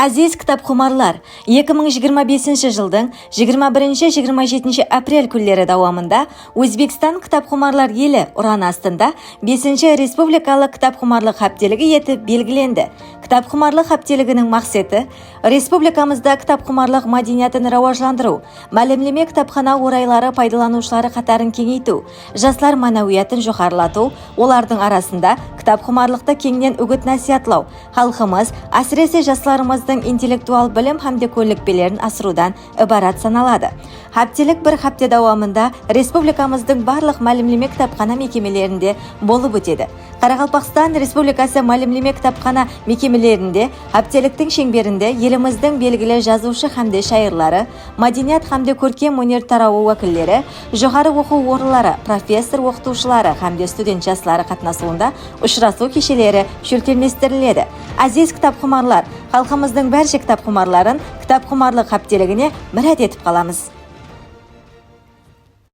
Aziz kitapxumarlar, 2025 жылдың 21-27 апрель күндері давамында Өзбекстан kitapxumarlar елі ұран астында 5-ші республикалық kitapxumarlық хаптелігі етіп белгіленді. Kitapxumarlық хаптелігінің мақсаты республикамызда kitapxumarlық мәдениетін рауажландыру, мәлімлеме кітапхана орайлары пайдаланушылары қатарын кеңейту, жастар манауиятын жоғарылату, олардың арасында kitapxumarlықты кеңінен үгіт насихатлау, халқымыз, әсіресе жастарымыздың интеллектуал білім һәм көңілділіктерін асырудан ібарат саналады. Хаптелік бір хапте давамында республикамыздың барлық мәлімлеме кітапхана мекемелерінде болып өтеді. Қарақалпақстан Республикасы мәлімлеме кітапхана мекемелерінде хаптеліктің шеңберінде еліміздің белгілі жазушы һәм шайырлары, мәдениет һәм көркем өнер тарауы уәкілдері, жоғары оқу орындарының профессор оқытушылары һәм студент жастары қатынасуында ұшырасу кешелері шөлтемлестіріледі. Aziz kitapxumarlar, халқымыздың бәрше kitapxumarларын kitapxumarlық хаптелігіне мұрат етіп қаламыз.